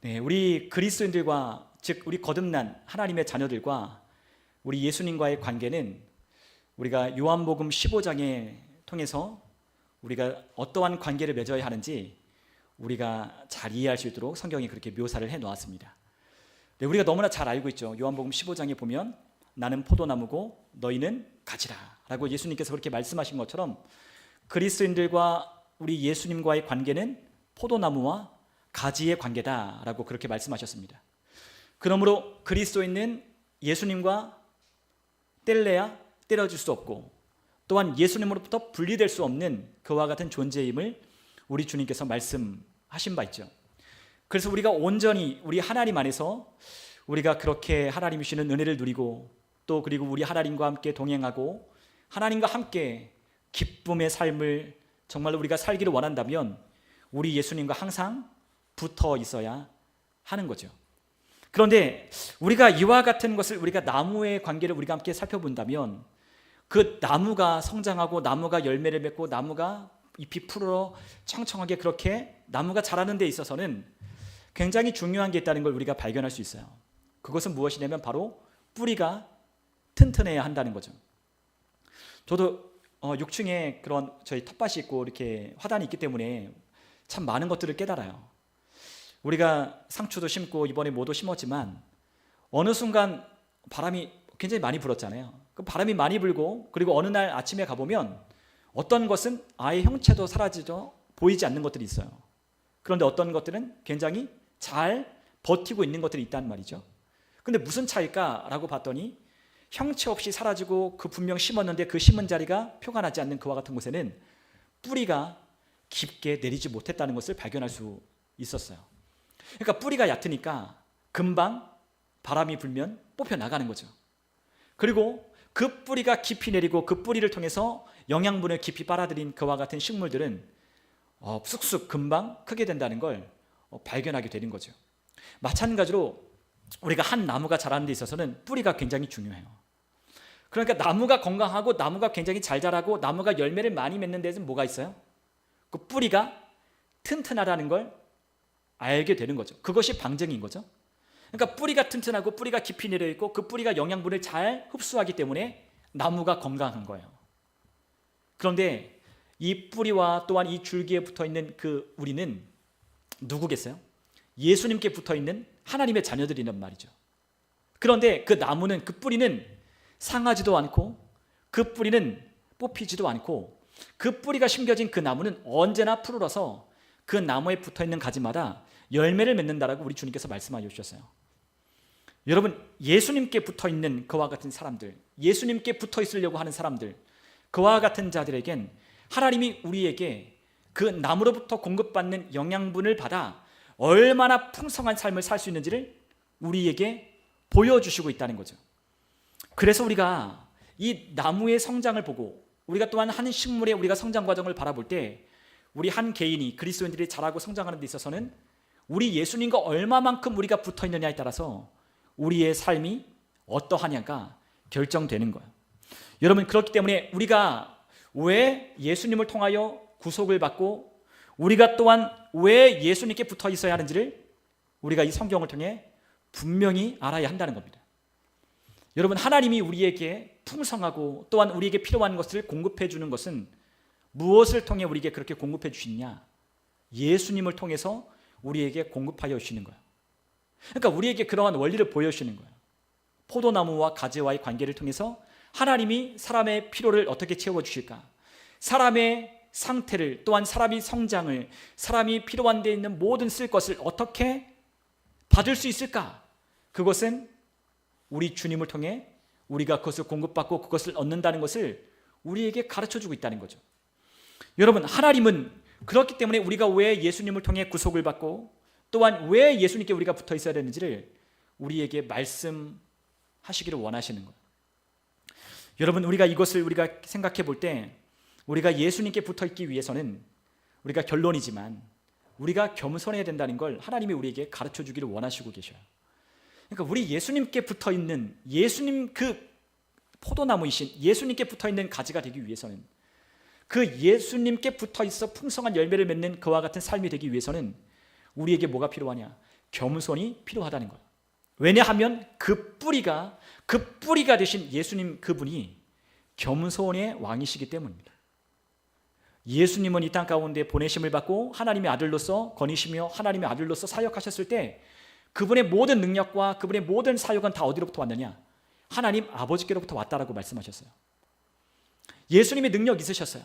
네, 우리 그리스도인들과 즉 우리 거듭난 하나님의 자녀들과 우리 예수님과의 관계는 우리가 요한복음 15장에 통해서 우리가 어떠한 관계를 맺어야 하는지 우리가 잘 이해할 수 있도록 성경이 그렇게 묘사를 해 놓았습니다. 네, 우리가 너무나 잘 알고 있죠. 요한복음 15장에 보면 나는 포도나무고 너희는 가지라 라고 예수님께서 그렇게 말씀하신 것처럼 그리스도인들과 우리 예수님과의 관계는 포도나무와 가지의 관계다라고 그렇게 말씀하셨습니다. 그러므로 그리스도인은 예수님과 뗄래야 떼어줄 수 없고 또한 예수님으로부터 분리될 수 없는 그와 같은 존재임을 우리 주님께서 말씀하신 바 있죠. 그래서 우리가 온전히 우리 하나님 안에서 우리가 그렇게 하나님이 주시는 은혜를 누리고 또 그리고 우리 하나님과 함께 동행하고 하나님과 함께 기쁨의 삶을 정말로 우리가 살기를 원한다면 우리 예수님과 항상 붙어 있어야 하는 거죠. 그런데 우리가 이와 같은 것을 우리가 나무의 관계를 우리가 함께 살펴본다면 그 나무가 성장하고 나무가 열매를 맺고 나무가 잎이 푸르러 청청하게 그렇게 나무가 자라는 데 있어서는 굉장히 중요한 게 있다는 걸 우리가 발견할 수 있어요. 그것은 무엇이냐면 바로 뿌리가 튼튼해야 한다는 거죠. 저도 6층에 그런 저희 텃밭이 있고 이렇게 화단이 있기 때문에 참 많은 것들을 깨달아요. 우리가 상추도 심고 이번에 모도 심었지만 어느 순간 바람이 굉장히 많이 불었잖아요. 그 바람이 많이 불고 그리고 어느 날 아침에 가보면 어떤 것은 아예 형체도 사라지죠. 보이지 않는 것들이 있어요. 그런데 어떤 것들은 굉장히 잘 버티고 있는 것들이 있단 말이죠. 근데 무슨 차이일까라고 봤더니 형체 없이 사라지고 그 분명 심었는데 그 심은 자리가 표가 나지 않는 그와 같은 곳에는 뿌리가 깊게 내리지 못했다는 것을 발견할 수 있었어요. 그러니까 뿌리가 얕으니까 금방 바람이 불면 뽑혀 나가는 거죠. 그리고 그 뿌리가 깊이 내리고 그 뿌리를 통해서 영양분을 깊이 빨아들인 그와 같은 식물들은 쑥쑥 금방 크게 된다는 걸 발견하게 되는 거죠. 마찬가지로 우리가 한 나무가 자라는 데 있어서는 뿌리가 굉장히 중요해요. 그러니까 나무가 건강하고 나무가 굉장히 잘 자라고 나무가 열매를 많이 맺는 데는 뭐가 있어요? 그 뿌리가 튼튼하다는 걸 알게 되는 거죠. 그것이 방증인 거죠. 그러니까 뿌리가 튼튼하고 뿌리가 깊이 내려 있고 그 뿌리가 영양분을 잘 흡수하기 때문에 나무가 건강한 거예요. 그런데 이 뿌리와 또한 이 줄기에 붙어 있는 그 우리는 누구겠어요? 예수님께 붙어 있는 하나님의 자녀들이란 말이죠. 그런데 그 나무는 그 뿌리는 상하지도 않고 그 뿌리는 뽑히지도 않고 그 뿌리가 심겨진 그 나무는 언제나 푸르러서 그 나무에 붙어 있는 가지마다 열매를 맺는다라고 우리 주님께서 말씀하여 주셨어요. 여러분, 예수님께 붙어 있는 그와 같은 사람들, 예수님께 붙어 있으려고 하는 사람들, 그와 같은 자들에겐 하나님이 우리에게 그 나무로부터 공급받는 영양분을 받아 얼마나 풍성한 삶을 살 수 있는지를 우리에게 보여주시고 있다는 거죠. 그래서 우리가 이 나무의 성장을 보고 우리가 또한 한 식물의 우리가 성장 과정을 바라볼 때 우리 한 개인이 그리스도인들이 자라고 성장하는 데 있어서는 우리 예수님과 얼마만큼 우리가 붙어 있느냐에 따라서 우리의 삶이 어떠하냐가 결정되는 거예요. 여러분, 그렇기 때문에 우리가 왜 예수님을 통하여 구속을 받고 우리가 또한 왜 예수님께 붙어 있어야 하는지를 우리가 이 성경을 통해 분명히 알아야 한다는 겁니다. 여러분, 하나님이 우리에게 풍성하고 또한 우리에게 필요한 것을 공급해 주는 것은 무엇을 통해 우리에게 그렇게 공급해 주시느냐? 예수님을 통해서 우리에게 공급하여 주시는 거예요. 그러니까 우리에게 그러한 원리를 보여주시는 거예요. 포도나무와 가지와의 관계를 통해서 하나님이 사람의 필요를 어떻게 채워주실까? 사람의 상태를 또한 사람이 성장을 사람이 필요한 데 있는 모든 쓸 것을 어떻게 받을 수 있을까? 그것은 우리 주님을 통해 우리가 그것을 공급받고 그것을 얻는다는 것을 우리에게 가르쳐주고 있다는 거죠. 여러분, 하나님은 그렇기 때문에 우리가 왜 예수님을 통해 구속을 받고 또한 왜 예수님께 우리가 붙어 있어야 되는지를 우리에게 말씀하시기를 원하시는 거예요. 여러분, 우리가 이것을 우리가 생각해 볼 때 우리가 예수님께 붙어 있기 위해서는 우리가 결론이지만 우리가 겸손해야 된다는 걸 하나님이 우리에게 가르쳐 주기를 원하시고 계셔요. 그러니까 우리 예수님께 붙어 있는 예수님 그 포도나무이신 예수님께 붙어 있는 가지가 되기 위해서는 그 예수님께 붙어 있어 풍성한 열매를 맺는 그와 같은 삶이 되기 위해서는 우리에게 뭐가 필요하냐? 겸손이 필요하다는 거예요. 왜냐하면 그 뿌리가 되신 예수님 그분이 겸손의 왕이시기 때문입니다. 예수님은 이 땅 가운데 보내심을 받고 하나님의 아들로서 거니시며 하나님의 아들로서 사역하셨을 때 그분의 모든 능력과 그분의 모든 사역은 다 어디로부터 왔느냐? 하나님 아버지께로부터 왔다라고 말씀하셨어요. 예수님의 능력 있으셨어요.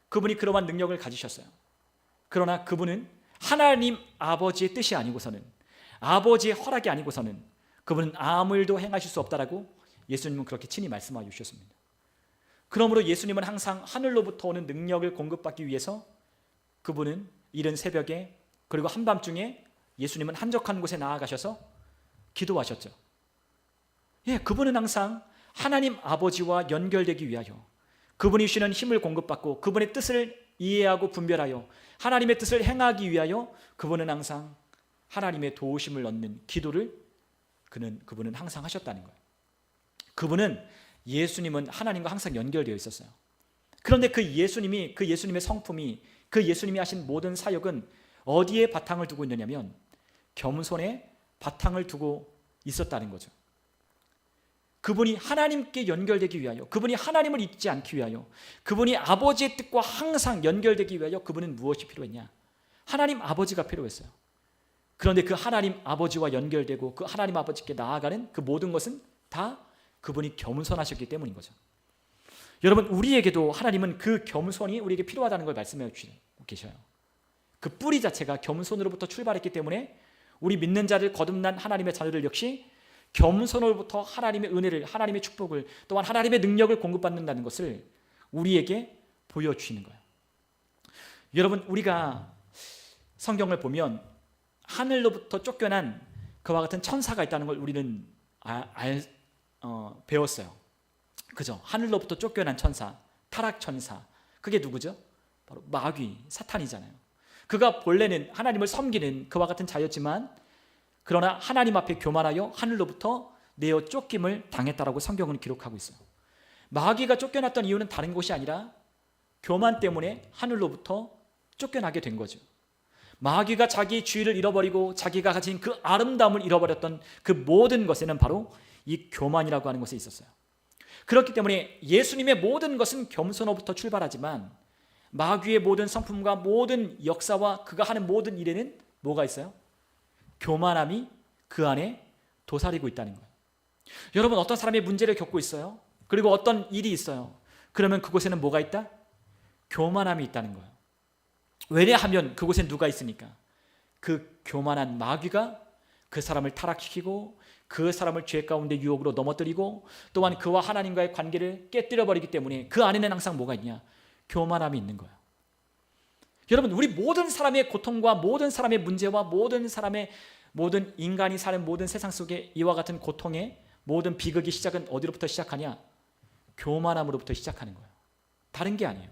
그분이 그러한 능력을 가지셨어요. 그러나 그분은 하나님 아버지의 뜻이 아니고서는, 아버지의 허락이 아니고서는 그분은 아무 일도 행하실 수 없다라고 예수님은 그렇게 친히 말씀하여 주셨습니다. 그러므로 예수님은 항상 하늘로부터 오는 능력을 공급받기 위해서 그분은 이른 새벽에 그리고 한밤중에 예수님은 한적한 곳에 나아가셔서 기도하셨죠. 그분은 항상 하나님 아버지와 연결되기 위하여 그분이 주시는 힘을 공급받고 그분의 뜻을 이해하고 분별하여 하나님의 뜻을 행하기 위하여 그분은 항상 하나님의 도우심을 얻는 기도를 그분은 항상 하셨다는 거예요. 예수님은 하나님과 항상 연결되어 있었어요. 그런데 그 예수님의 성품이, 그 예수님이 하신 모든 사역은 어디에 바탕을 두고 있느냐면 겸손에 바탕을 두고 있었다는 거죠. 그분이 하나님께 연결되기 위하여, 그분이 하나님을 잊지 않기 위하여, 그분이 아버지의 뜻과 항상 연결되기 위하여 그분은 무엇이 필요했냐? 하나님 아버지가 필요했어요. 그런데 그 하나님 아버지와 연결되고 그 하나님 아버지께 나아가는 그 모든 것은 다 그분이 겸손하셨기 때문인 거죠. 여러분, 우리에게도 하나님은 그 겸손이 우리에게 필요하다는 걸 말씀해 주시고 계셔요. 그 뿌리 자체가 겸손으로부터 출발했기 때문에 우리 믿는 자를 거듭난 하나님의 자녀들 역시 겸손으로부터 하나님의 은혜를, 하나님의 축복을, 또한 하나님의 능력을 공급받는다는 것을 우리에게 보여주시는 거예요. 여러분, 우리가 성경을 보면 하늘로부터 쫓겨난 그와 같은 천사가 있다는 걸 우리는 배웠어요. 그죠? 하늘로부터 쫓겨난 천사, 타락 천사. 그게 누구죠? 바로 마귀, 사탄이잖아요. 그가 본래는 하나님을 섬기는 그와 같은 자였지만 그러나 하나님 앞에 교만하여 하늘로부터 내어 쫓김을 당했다라고 성경은 기록하고 있어요. 마귀가 쫓겨났던 이유는 다른 것이 아니라 교만 때문에 하늘로부터 쫓겨나게 된 거죠. 마귀가 자기 주의를 잃어버리고 자기가 가진 그 아름다움을 잃어버렸던 그 모든 것에는 바로 이 교만이라고 하는 것에 있었어요. 그렇기 때문에 예수님의 모든 것은 겸손으로부터 출발하지만 마귀의 모든 성품과 모든 역사와 그가 하는 모든 일에는 뭐가 있어요? 교만함이 그 안에 도사리고 있다는 거예요. 여러분, 어떤 사람이 문제를 겪고 있어요. 그리고 어떤 일이 있어요. 그러면 그곳에는 뭐가 있다? 교만함이 있다는 거예요. 왜냐하면 그곳에 누가 있으니까? 그 교만한 마귀가 그 사람을 타락시키고 그 사람을 죄 가운데 유혹으로 넘어뜨리고 또한 그와 하나님과의 관계를 깨뜨려버리기 때문에 그 안에는 항상 뭐가 있냐? 교만함이 있는 거예요. 여러분, 우리 모든 사람의 고통과 모든 사람의 문제와 모든 인간이 사는 모든 세상 속에 이와 같은 고통의 모든 비극이 시작은 어디로부터 시작하냐? 교만함으로부터 시작하는 거예요. 다른 게 아니에요.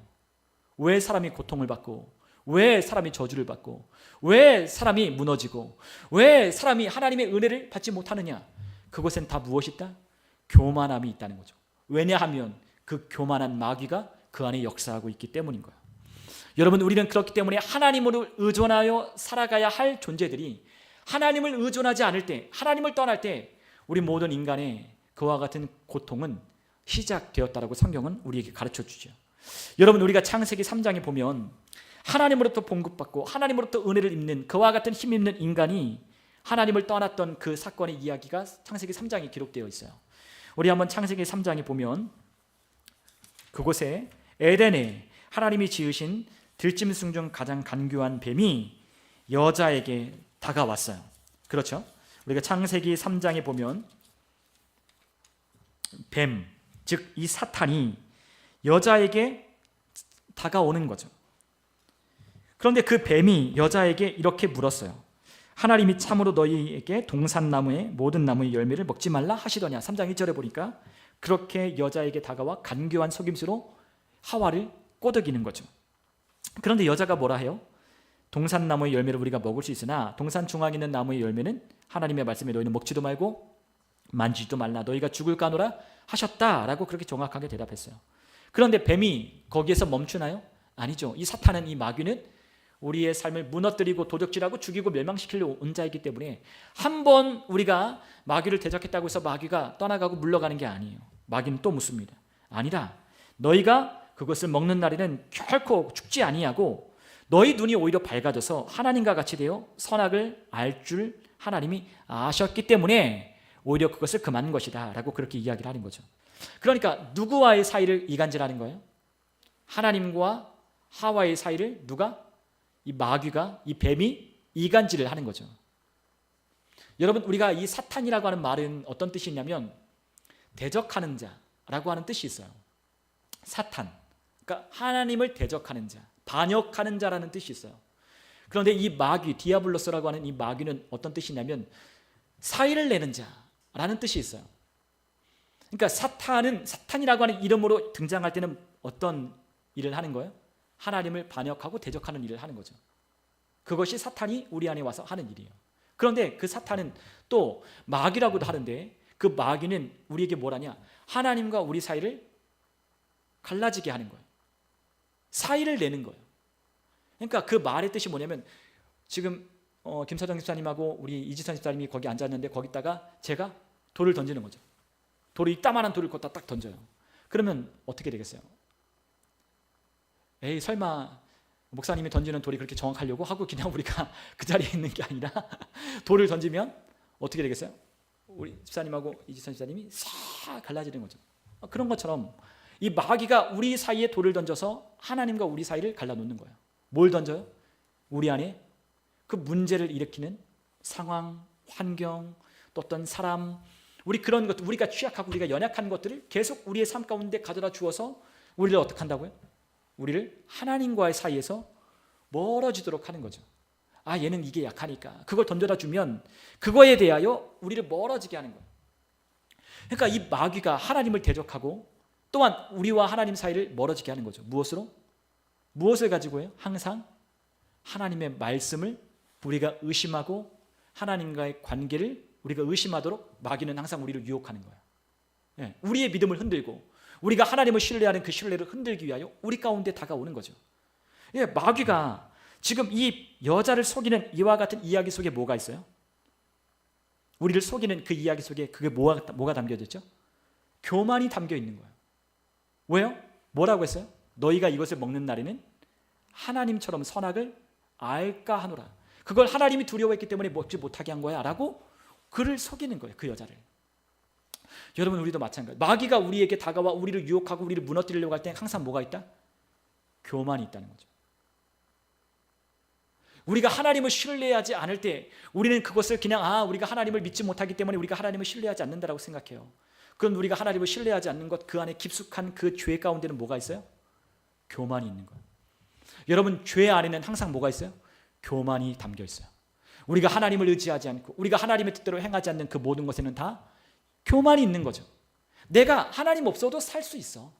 왜 사람이 고통을 받고, 왜 사람이 저주를 받고, 왜 사람이 무너지고, 왜 사람이 하나님의 은혜를 받지 못하느냐? 그것엔 다 무엇이 있다? 교만함이 있다는 거죠. 왜냐하면 그 교만한 마귀가 그 안에 역사하고 있기 때문인 거예요. 여러분, 우리는 그렇기 때문에 하나님을 의존하여 살아가야 할 존재들이 하나님을 의존하지 않을 때, 하나님을 떠날 때 우리 모든 인간의 그와 같은 고통은 시작되었다라고 성경은 우리에게 가르쳐 주죠. 여러분, 우리가 창세기 3장에 보면 하나님으로부터 봉급받고 하나님으로부터 은혜를 입는 그와 같은 힘 있는 인간이 하나님을 떠났던 그 사건의 이야기가 창세기 3장에 기록되어 있어요. 우리 한번 창세기 3장에 보면 그곳에 에덴에 하나님이 지으신 들짐승 중 가장 간교한 뱀이 여자에게 다가왔어요. 그렇죠? 우리가 창세기 3장에 보면 뱀, 즉 이 사탄이 여자에게 다가오는 거죠. 그런데 그 뱀이 여자에게 이렇게 물었어요. 하나님이 참으로 너희에게 동산나무의 모든 나무의 열매를 먹지 말라 하시더냐. 3장 1절에 보니까 그렇게 여자에게 다가와 간교한 속임수로 하와를 꼬드기는 거죠. 그런데 여자가 뭐라 해요? 동산나무의 열매를 우리가 먹을 수 있으나 동산 중앙에 있는 나무의 열매는 하나님의 말씀에 너희는 먹지도 말고 만지지도 말라 너희가 죽을까 하노라 하셨다라고 그렇게 정확하게 대답했어요. 그런데 뱀이 거기에서 멈추나요? 아니죠. 이 사탄은, 이 마귀는 우리의 삶을 무너뜨리고 도적질하고 죽이고 멸망시키려 온 자이기 때문에 한 번 우리가 마귀를 대적했다고 해서 마귀가 떠나가고 물러가는 게 아니에요. 마귀는 또 묻습니다. 아니라 너희가 그것을 먹는 날에는 결코 죽지 아니하고 너희 눈이 오히려 밝아져서 하나님과 같이 되어 선악을 알 줄 하나님이 아셨기 때문에 오히려 그것을 금한 것이다 라고 그렇게 이야기를 하는 거죠. 그러니까 누구와의 사이를 이간질하는 거예요? 하나님과 하와의 사이를 누가? 이 마귀가, 이 뱀이 이간질을 하는 거죠. 여러분, 우리가 이 사탄이라고 하는 말은 어떤 뜻이 있냐면 대적하는 자라고 하는 뜻이 있어요. 사탄, 그러니까 하나님을 대적하는 자, 반역하는 자라는 뜻이 있어요. 그런데 이 마귀, 디아블로스라고 하는 이 마귀는 어떤 뜻이냐면 사이를 내는 자라는 뜻이 있어요. 그러니까 사탄이라고 하는 이름으로 등장할 때는 어떤 일을 하는 거예요? 하나님을 반역하고 대적하는 일을 하는 거죠. 그것이 사탄이 우리 안에 와서 하는 일이에요. 그런데 그 사탄은 또 마귀라고도 하는데 그 마귀는 우리에게 뭘 하냐? 하나님과 우리 사이를 갈라지게 하는 거예요. 사이를 내는 거예요. 그러니까 그 말의 뜻이 뭐냐면 지금 김사정 집사님하고 우리 이지선 집사님이 거기 앉았는데 거기다가 제가 돌을 던지는 거죠. 돌이 이따만한 돌을 갖다 딱 던져요. 그러면 어떻게 되겠어요? 에이, 설마 목사님이 던지는 돌이 그렇게 정확하려고 하고 그냥 우리가 그 자리에 있는 게 아니라 돌을 던지면 어떻게 되겠어요? 우리 집사님하고 이지선 집사님이 싹 갈라지는 거죠. 그런 것처럼 이 마귀가 우리 사이에 돌을 던져서 하나님과 우리 사이를 갈라놓는 거예요. 뭘 던져요? 우리 안에 그 문제를 일으키는 상황, 환경, 또 어떤 사람, 우리 그런 것, 우리가 취약하고 우리가 연약한 것들을 계속 우리의 삶 가운데 가져다 주어서 우리를 어떻게 한다고요? 우리를 하나님과의 사이에서 멀어지도록 하는 거죠. 아, 얘는 이게 약하니까 그걸 던져다 주면 그거에 대하여 우리를 멀어지게 하는 거예요. 그러니까 이 마귀가 하나님을 대적하고 또한 우리와 하나님 사이를 멀어지게 하는 거죠. 무엇으로? 무엇을 가지고요? 항상 하나님의 말씀을 우리가 의심하고 하나님과의 관계를 우리가 의심하도록 마귀는 항상 우리를 유혹하는 거예요. 예, 우리의 믿음을 흔들고 우리가 하나님을 신뢰하는 그 신뢰를 흔들기 위하여 우리 가운데 다가오는 거죠. 예, 마귀가 지금 이 여자를 속이는 이와 같은 이야기 속에 뭐가 있어요? 우리를 속이는 그 이야기 속에 그게 뭐가 담겨져 있죠? 교만이 담겨 있는 거예요. 왜요? 뭐라고 했어요? 너희가 이것을 먹는 날에는 하나님처럼 선악을 알까 하노라. 그걸 하나님이 두려워했기 때문에 먹지 못하게 한 거야 라고 그를 속이는 거예요. 그 여자를. 여러분, 우리도 마찬가지. 마귀가 우리에게 다가와 우리를 유혹하고 우리를 무너뜨리려고 할 때 항상 뭐가 있다? 교만이 있다는 거죠. 우리가 하나님을 신뢰하지 않을 때 우리는 그것을 그냥 우리가 하나님을 믿지 못하기 때문에 우리가 하나님을 신뢰하지 않는다라고 생각해요. 그럼 우리가 하나님을 신뢰하지 않는 것, 그 안에 깊숙한 그 죄 가운데는 뭐가 있어요? 교만이 있는 거예요. 여러분, 죄 안에는 항상 뭐가 있어요? 교만이 담겨 있어요. 우리가 하나님을 의지하지 않고 우리가 하나님의 뜻대로 행하지 않는 그 모든 것에는 다 교만이 있는 거죠. 내가 하나님 없어도 살 수 있어.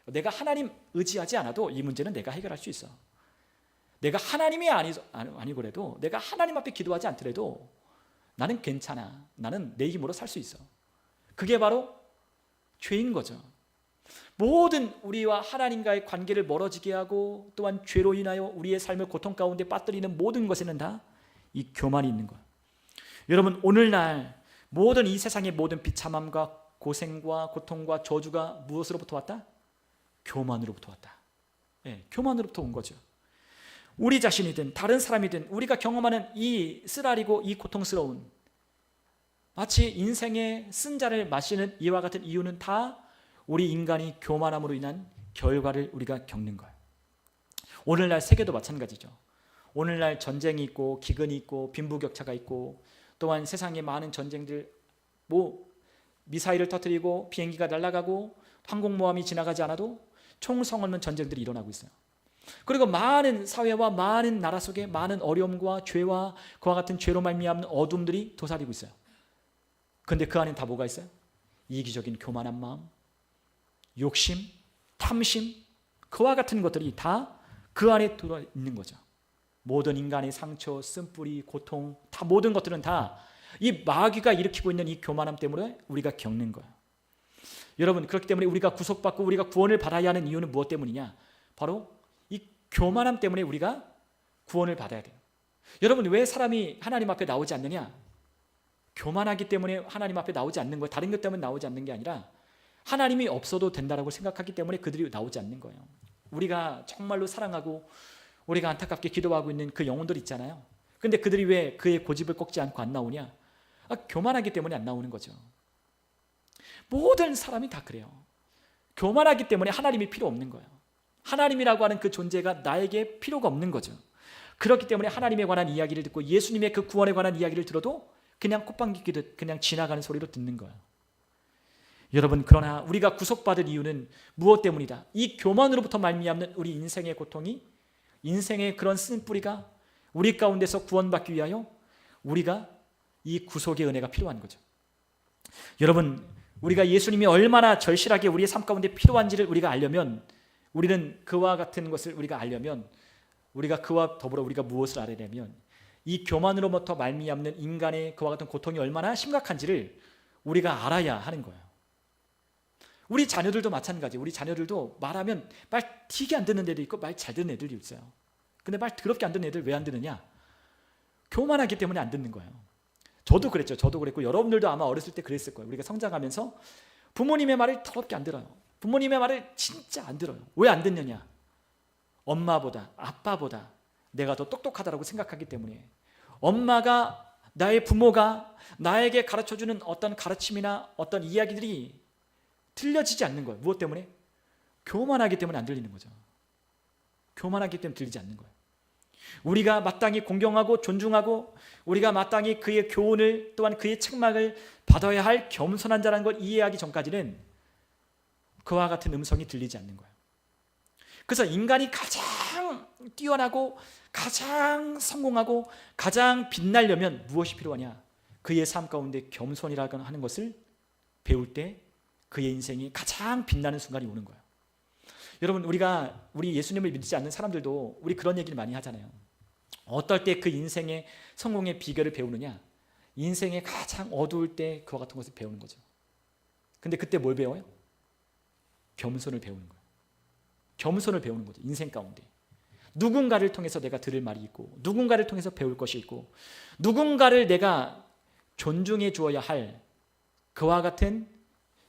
내가 하나님 의지하지 않아도 이 문제는 내가 해결할 수 있어. 내가 하나님이 아니고라도 내가 하나님 앞에 기도하지 않더라도 나는 괜찮아. 나는 내 힘으로 살 수 있어. 그게 바로 죄인 거죠. 모든 우리와 하나님과의 관계를 멀어지게 하고 또한 죄로 인하여 우리의 삶을 고통 가운데 빠뜨리는 모든 것에는 다 이 교만이 있는 거예요. 여러분, 오늘날 모든 이 세상의 모든 비참함과 고생과 고통과 저주가 무엇으로부터 왔다? 교만으로부터 왔다. 네, 교만으로부터 온 거죠. 우리 자신이든 다른 사람이든 우리가 경험하는 이 쓰라리고 이 고통스러운 마치 인생의 쓴자를 마시는 이와 같은 이유는 다 우리 인간이 교만함으로 인한 결과를 우리가 겪는 거예요. 오늘날 세계도 마찬가지죠. 오늘날 전쟁이 있고 기근이 있고 빈부격차가 있고 또한 세상에 많은 전쟁들, 미사일을 터뜨리고 비행기가 날아가고 항공모함이 지나가지 않아도 총성 없는 전쟁들이 일어나고 있어요. 그리고 많은 사회와 많은 나라 속에 많은 어려움과 죄와 그와 같은 죄로 말미암는 어둠들이 도사리고 있어요. 그런데 그 안에 다 뭐가 있어요? 이기적인 교만한 마음, 욕심, 탐심, 그와 같은 것들이 다 그 안에 들어 있는 거죠. 모든 인간의 상처, 쓴뿌리, 고통, 다 모든 것들은 다 이 마귀가 일으키고 있는 이 교만함 때문에 우리가 겪는 거예요. 여러분, 그렇기 때문에 우리가 구속받고 우리가 구원을 받아야 하는 이유는 무엇 때문이냐? 바로 이 교만함 때문에 우리가 구원을 받아야 돼요. 여러분, 왜 사람이 하나님 앞에 나오지 않느냐? 교만하기 때문에 하나님 앞에 나오지 않는 거예요. 다른 것 때문에 나오지 않는 게 아니라 하나님이 없어도 된다라고 생각하기 때문에 그들이 나오지 않는 거예요. 우리가 정말로 사랑하고 우리가 안타깝게 기도하고 있는 그 영혼들 있잖아요. 근데 그들이 왜 그의 고집을 꺾지 않고 안 나오냐? 교만하기 때문에 안 나오는 거죠. 모든 사람이 다 그래요. 교만하기 때문에 하나님이 필요 없는 거예요. 하나님이라고 하는 그 존재가 나에게 필요가 없는 거죠. 그렇기 때문에 하나님에 관한 이야기를 듣고 예수님의 그 구원에 관한 이야기를 들어도 그냥 콧방귀 뀌듯 그냥 지나가는 소리로 듣는 거예요. 여러분, 그러나 우리가 구속받을 이유는 무엇 때문이다? 이 교만으로부터 말미암는 우리 인생의 고통이, 인생의 그런 쓴뿌리가 우리 가운데서 구원받기 위하여 우리가 이 구속의 은혜가 필요한 거죠. 여러분, 우리가 예수님이 얼마나 절실하게 우리의 삶 가운데 필요한지를 우리가 알려면, 우리는 그와 같은 것을 우리가 알려면, 우리가 그와 더불어 우리가 무엇을 알아내면 이 교만으로부터 말미암는 인간의 그와 같은 고통이 얼마나 심각한지를 우리가 알아야 하는 거예요. 우리 자녀들도 마찬가지. 우리 자녀들도 말하면 말 튀게 안 듣는 애도 있고 말 잘 듣는 애들이 있어요. 근데 말 더럽게 안 듣는 애들 왜 안 듣느냐? 교만하기 때문에 안 듣는 거예요. 저도 그랬죠. 저도 그랬고 여러분들도 아마 어렸을 때 그랬을 거예요. 우리가 성장하면서 부모님의 말을 더럽게 안 들어요. 부모님의 말을 진짜 안 들어요. 왜 안 듣느냐? 엄마보다, 아빠보다 내가 더 똑똑하다고 생각하기 때문에, 엄마가, 나의 부모가 나에게 가르쳐주는 어떤 가르침이나 어떤 이야기들이 들려지지 않는 거예요. 무엇 때문에? 교만하기 때문에 안 들리는 거죠. 교만하기 때문에 들리지 않는 거예요. 우리가 마땅히 공경하고 존중하고 우리가 마땅히 그의 교훈을, 또한 그의 책망을 받아야 할 겸손한 자라는 걸 이해하기 전까지는 그와 같은 음성이 들리지 않는 거예요. 그래서 인간이 가장 뛰어나고 가장 성공하고 가장 빛나려면 무엇이 필요하냐? 그의 삶 가운데 겸손이라고 하는 것을 배울 때 그의 인생이 가장 빛나는 순간이 오는 거예요. 여러분, 우리 예수님을 믿지 않는 사람들도 우리 그런 얘기를 많이 하잖아요. 어떨 때 그 인생의 성공의 비결을 배우느냐? 인생이 가장 어두울 때 그와 같은 것을 배우는 거죠. 근데 그때 뭘 배워요? 겸손을 배우는 거예요. 겸손을 배우는 거죠. 인생 가운데 누군가를 통해서 내가 들을 말이 있고, 누군가를 통해서 배울 것이 있고, 누군가를 내가 존중해 주어야 할 그와 같은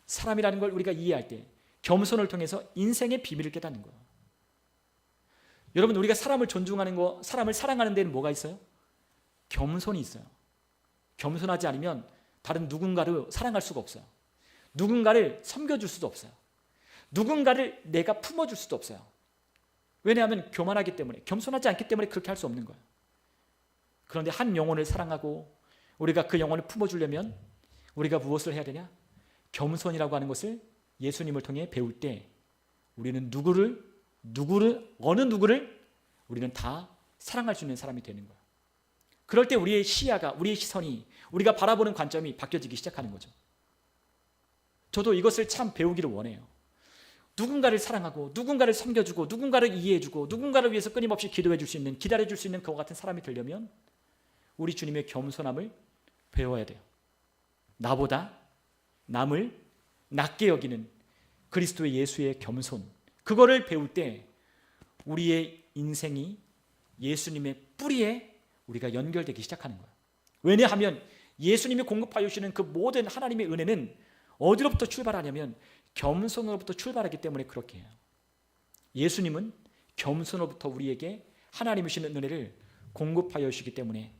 사람이라는 걸 우리가 이해할 때 겸손을 통해서 인생의 비밀을 깨닫는 거예요. 여러분, 우리가 사람을 존중하는 거, 사람을 사랑하는 데는 뭐가 있어요? 겸손이 있어요. 겸손하지 않으면 다른 누군가를 사랑할 수가 없어요. 누군가를 섬겨줄 수도 없어요. 누군가를 내가 품어줄 수도 없어요. 왜냐하면 교만하기 때문에, 겸손하지 않기 때문에 그렇게 할 수 없는 거예요. 그런데 한 영혼을 사랑하고 우리가 그 영혼을 품어주려면 우리가 무엇을 해야 되냐? 겸손이라고 하는 것을 예수님을 통해 배울 때 우리는 어느 누구를 우리는 다 사랑할 수 있는 사람이 되는 거예요. 그럴 때 우리의 시야가, 우리의 시선이, 우리가 바라보는 관점이 바뀌어지기 시작하는 거죠. 저도 이것을 참 배우기를 원해요. 누군가를 사랑하고 누군가를 섬겨주고 누군가를 이해해주고 누군가를 위해서 끊임없이 기도해줄 수 있는, 기다려줄 수 있는 그와 같은 사람이 되려면 우리 주님의 겸손함을 배워야 돼요. 나보다 남을 낮게 여기는 그리스도의 예수의 겸손, 그거를 배울 때 우리의 인생이 예수님의 뿌리에 우리가 연결되기 시작하는 거예요. 왜냐하면 예수님이 공급하여 주시는 그 모든 하나님의 은혜는 어디로부터 출발하냐면 겸손으로부터 출발하기 때문에 그렇게 해요. 예수님은 겸손으로부터 우리에게 하나님이 주시는 은혜를 공급하여 주시기 때문에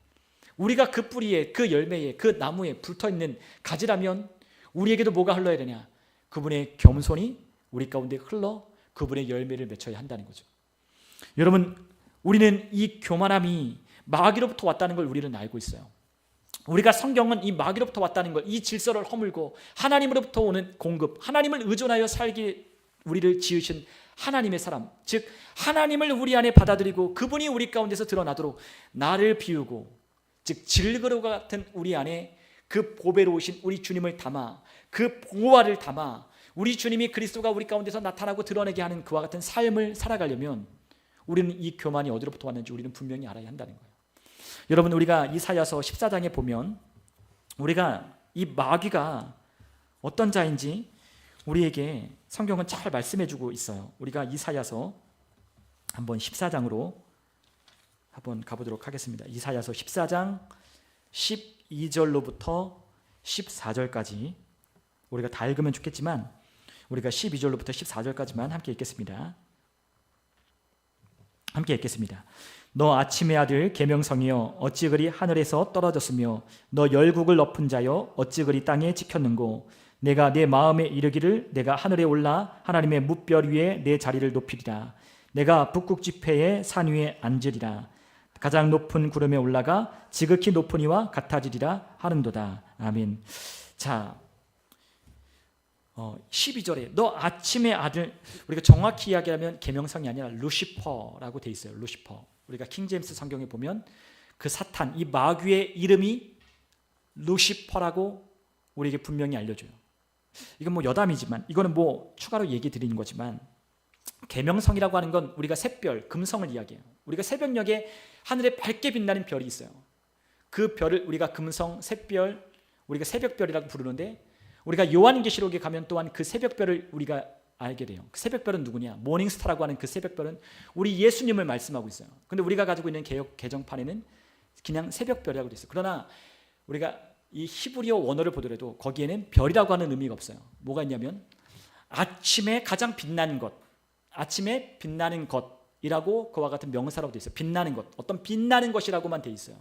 우리가 그 뿌리에, 그 열매에, 그 나무에 붙어있는 가지라면 우리에게도 뭐가 흘러야 되냐? 그분의 겸손이 우리 가운데 흘러 그분의 열매를 맺혀야 한다는 거죠. 여러분, 우리는 이 교만함이 마귀로부터 왔다는 걸 우리는 알고 있어요. 우리가 성경은 이 마귀로부터 왔다는 걸, 이 질서를 허물고 하나님으로부터 오는 공급, 하나님을 의존하여 살기 우리를 지으신 하나님의 사람, 즉 하나님을 우리 안에 받아들이고 그분이 우리 가운데서 드러나도록 나를 비우고, 즉 질그릇 같은 우리 안에 그 보배로우신 우리 주님을 담아, 그 보화를 담아 우리 주님이 그리스도가 우리 가운데서 나타나고 드러내게 하는 그와 같은 삶을 살아가려면 우리는 이 교만이 어디로부터 왔는지 우리는 분명히 알아야 한다는 거예요. 여러분, 우리가 이사야서 14장에 보면 우리가 이 마귀가 어떤 자인지 우리에게 성경은 잘 말씀해 주고 있어요. 우리가 이사야서 한번 14장으로 한번 가보도록 하겠습니다. 이사야서 14장 12절로부터 14절까지 우리가 다 읽으면 좋겠지만 우리가 12절로부터 14절까지만 함께 읽겠습니다. 함께 읽겠습니다. 너 아침의 아들 계명성이여 어찌 그리 하늘에서 떨어졌으며 너 열국을 엎은 자여 어찌 그리 땅에 찍혔는고 내가 내 마음에 이르기를 내가 하늘에 올라 하나님의 뭇별 위에 내 자리를 높이리라. 내가 북극 지폐의 산 위에 앉으리라. 가장 높은 구름에 올라가 지극히 높은 이와 같아지리라 하는도다. 아멘. 자, 12절에 너 아침의 아들, 우리가 정확히 이야기하면 계명성이 아니라 루시퍼라고 돼 있어요. 루시퍼. 우리가 킹제임스 성경에 보면 그 사탄, 이 마귀의 이름이 루시퍼라고 우리에게 분명히 알려줘요. 이건 뭐 여담이지만, 이거는 뭐 추가로 얘기 드리는 거지만, 계명성이라고 하는 건 우리가 샛별, 금성을 이야기해요. 우리가 새벽녘에 하늘에 밝게 빛나는 별이 있어요. 그 별을 우리가 금성, 샛별, 우리가 새벽별이라고 부르는데, 우리가 요한계시록에 가면 또한 그 새벽별을 우리가 알게 돼요. 그 새벽별은 누구냐? 모닝스타라고 하는 그 새벽별은 우리 예수님을 말씀하고 있어요. 근데 우리가 가지고 있는 개정판에는 그냥 새벽별이라고 되어 있어요. 그러나 우리가 이 히브리어 원어를 보더라도 거기에는 별이라고 하는 의미가 없어요. 뭐가 있냐면 아침에 가장 빛나는 것, 아침에 빛나는 것이라고 그와 같은 명사라고 되어 있어요. 빛나는 것, 어떤 빛나는 것이라고만 되어 있어요.